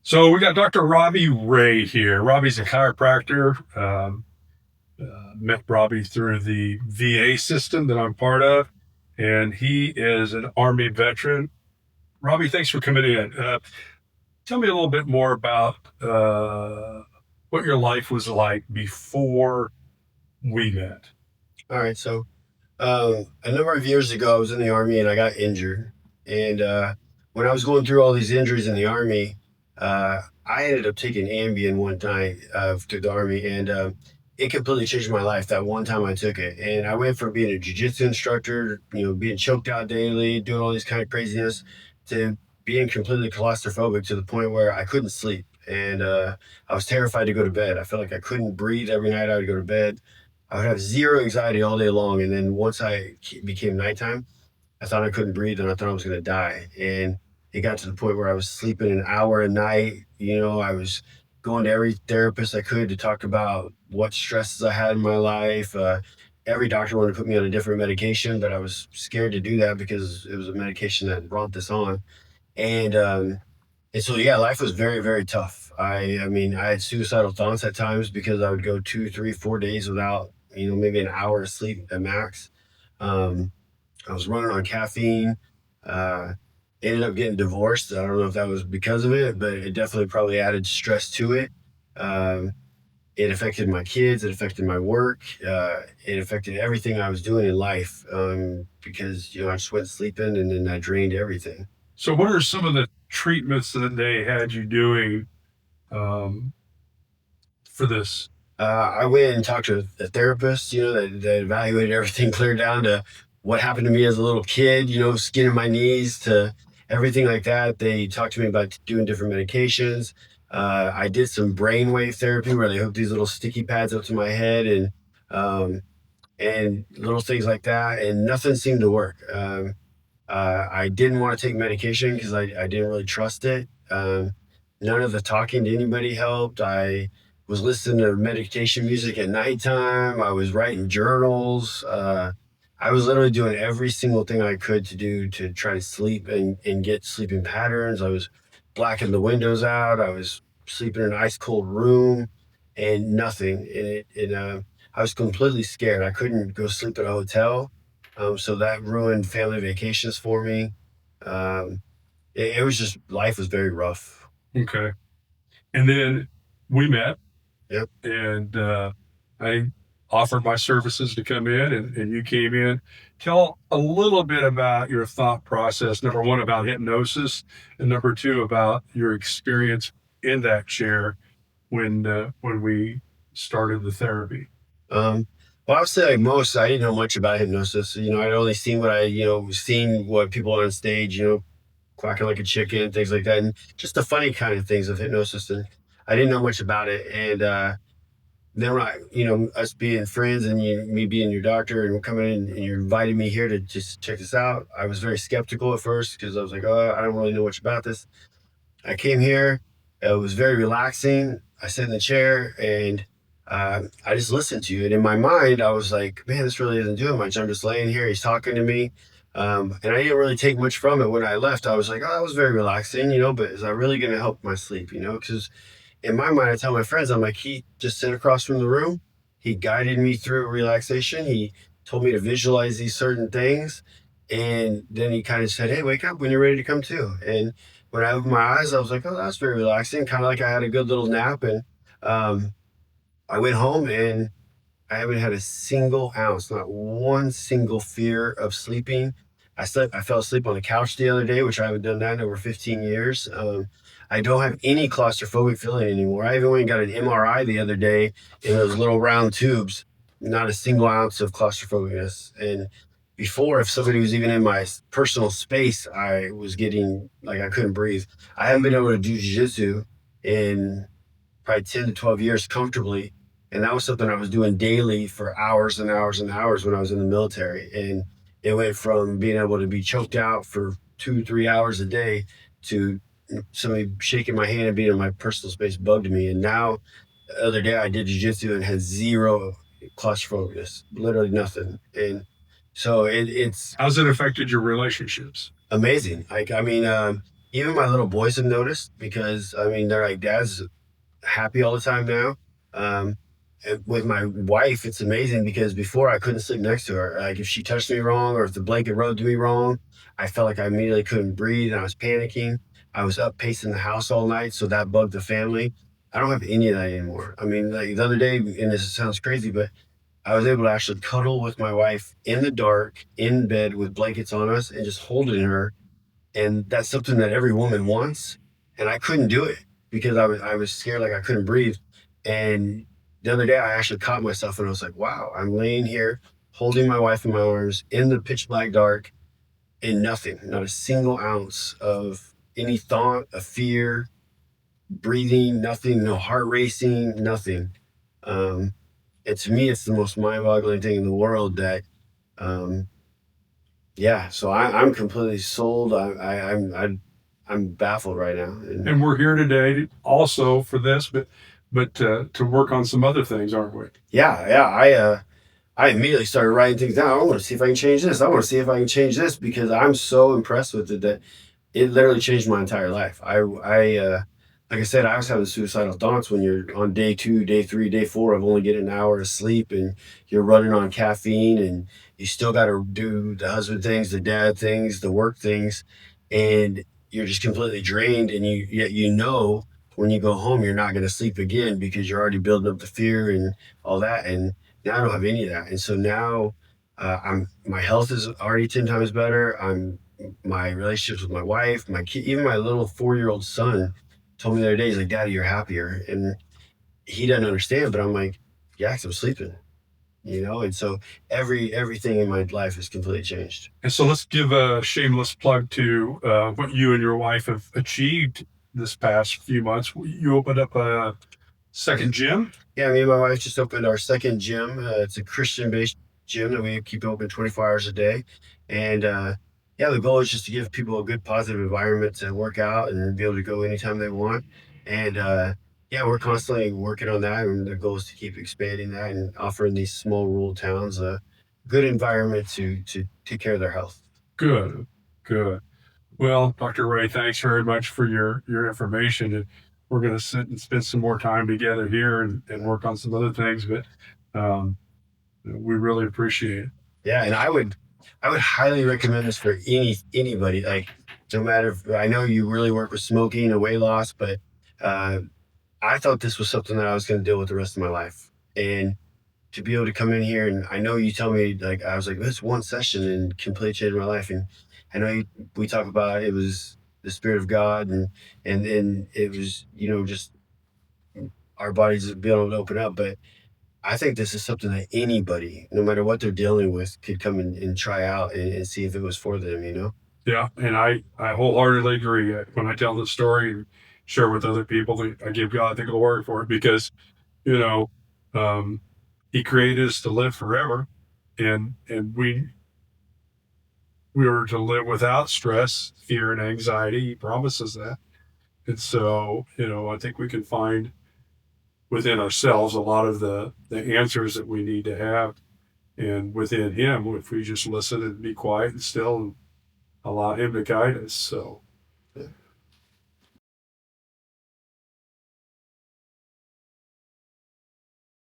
So we got Dr. Robbie Ray here. Robbie's a chiropractor. Met Robbie through the VA system that I'm part of, and he is an Army veteran. Robbie, thanks for coming in. Tell me a little bit more about what your life was like before we met. All right, so a number of years ago, I was in the Army and I got injured. And when I was going through all these injuries in the Army, I ended up taking Ambien one time to the Army, and it completely changed my life that one time I took it. And I went from being a jiu-jitsu instructor, being choked out daily, doing all these kind of craziness, to being completely claustrophobic to the point where I couldn't sleep. And I was terrified to go to bed. I felt like I couldn't breathe every night I would go to bed. I would have zero anxiety all day long. And then once became nighttime, I thought I couldn't breathe and I thought I was going to die. And it got to the point where I was sleeping an hour a night. I was going to every therapist I could to talk about what stresses I had in my life. Every doctor wanted to put me on a different medication, but I was scared to do that because it was a medication that brought this on. And so yeah, life was very, very tough. I mean, I had suicidal thoughts at times because I would go 2, 3, 4 days without, maybe an hour of sleep at max. Um, I was running on caffeine. Uh, Ended up getting divorced. I don't know if that was because of it, but it definitely probably added stress to it. Um, it affected my kids. It affected my work. It affected everything I was doing in life because I just went sleeping and then I drained everything. So, what are some of the treatments that they had you doing um, for this? I went and talked to a therapist, that evaluated everything clear down to what happened to me as a little kid, skin in my knees to everything like that. They talked to me about doing different medications. I did some brainwave therapy where they hooked these little sticky pads up to my head um, and little things like that, and nothing seemed to work. I didn't want to take medication because I didn't really trust it. None of the talking to anybody helped. I was listening to meditation music at nighttime. I was writing journals. I was literally doing every single thing I could to do to try to sleep and get sleeping patterns. I was blacking the windows out. I was sleeping in an ice cold room and nothing. I was completely scared. I couldn't go sleep at a hotel. So that ruined family vacations for me. Um, it was just life was very rough. Okay. And then we met, Yep. and I offered my services to come in, and you came in. Tell a little bit about your thought process. Number one, about hypnosis, and number two, about your experience in that chair when we started the therapy. Um, well, I would say like most, I didn't know much about hypnosis. I'd only seen seen what people on stage, quacking like a chicken, things like that, and just the funny kind of things of hypnosis. And I didn't know much about it. And then when us being friends and me being your doctor and coming in and you're inviting me here to just check this out, I was very skeptical at first because I was like, oh, I don't really know much about this. I came here. It was very relaxing. I sat in the chair and I just listened to you. And in my mind, I was like, man, this really isn't doing much. I'm just laying here. He's talking to me. And I didn't really take much from it. When I left, I was like, oh, that was very relaxing, but is that really going to help my sleep, Because in my mind, I tell my friends, I'm like, he just sat across from the room. He guided me through relaxation. He told me to visualize these certain things. And then he kind of said, hey, wake up when you're ready to come to. And when I opened my eyes, I was like, oh, that's very relaxing. Kind of like I had a good little nap. And um, I went home and I haven't had a single ounce, not one single fear of sleeping. I fell asleep on the couch the other day, which I haven't done that in over 15 years. I don't have any claustrophobic feeling anymore. I even went and got an MRI the other day in those little round tubes, not a single ounce of claustrophobicness. And before, if somebody was even in my personal space, I was getting like I couldn't breathe. I haven't been able to do jiu-jitsu in probably 10 to 12 years comfortably. And that was something I was doing daily for hours and hours and hours when I was in the military. And it went from being able to be choked out for 2, 3 hours a day to somebody shaking my hand and being in my personal space bugged me. And now, the other day, I did jujitsu and had zero claustrophobia, literally nothing. And so it's How's it affected your relationships? amazing. Like, I mean, even my little boys have noticed because I mean they're like, Dad's happy all the time now. Um, and with my wife, it's amazing because before I couldn't sleep next to her. Like if she touched me wrong or if the blanket rubbed me wrong, I felt like I immediately couldn't breathe and I was panicking. I was up pacing the house all night, so that bugged the family. I don't have any of that anymore. I mean, like the other day, and this sounds crazy, but I was able to actually cuddle with my wife in the dark, in bed with blankets on us, and just holding her, and that's something that every woman wants, and I couldn't do it because I was scared, like I couldn't breathe. And the other day I actually caught myself and I was like, wow, I'm laying here holding my wife in my arms in the pitch black dark, and nothing, not a single ounce of any thought of fear, breathing, nothing, no heart racing, nothing. um and to me it's the most mind-boggling thing in the world that um yeah, so I'm completely sold. I'm baffled right now. And And we're here today also for this, but to work on some other things, aren't we? yeah, I immediately started writing things down. I want to see if I can change this. I want to see if I can change this because I'm so impressed with it that it literally changed my entire life. Like I said, I was having suicidal thoughts when you're on day two, day three, day four of only getting an hour of sleep and you're running on caffeine and you still got to do the husband things, the dad things, the work things, and you're just completely drained. And yet you know when you go home you're not going to sleep again because you're already building up the fear and all that. And now I don't have any of that, and so now my health is already 10 times better. My relationships with my wife, my kid, even my little 4-year-old son told me the other day, he's like, Daddy, you're happier. And he doesn't understand, but I'm like, yeah, 'cause I'm sleeping, and so everything in my life has completely changed. And so let's give a shameless plug to what you and your wife have achieved this past few months. You opened up a second gym. Yeah, me and my wife just opened our second gym. It's a Christian-based gym that we keep open 24 hours a day. And yeah, the goal is just to give people a good, positive environment to work out and be able to go anytime they want. And yeah, we're constantly working on that. And the goal is to keep expanding that and offering these small rural towns a good environment to take care of their health. Good, good. Well, Dr. Ray, thanks very much for your information. And we're going to sit and spend some more time together here and work on some other things. But um, we really appreciate it. Yeah, and I would highly recommend this for anybody. Like, no matter if, I know you really work with smoking and weight loss, but uh, I thought this was something that I was going to deal with the rest of my life. And to be able to come in here, and I know you tell me, like, I was like, this one session and completely changed my life. And I know we talk about it was the spirit of God, and it was, just our bodies being able to open up. But I think this is something that anybody, no matter what they're dealing with, could come and try out and see if it was for them. Yeah, and I wholeheartedly agree. When I tell the story and share with other people, I give God the glory for it because you know um, He created us to live forever, and we were to live without stress, fear, and anxiety. He promises that, and so I think we can find within ourselves a lot of the answers that we need to have, and within Him, if we just listen and be quiet and still and allow Him to guide us. So.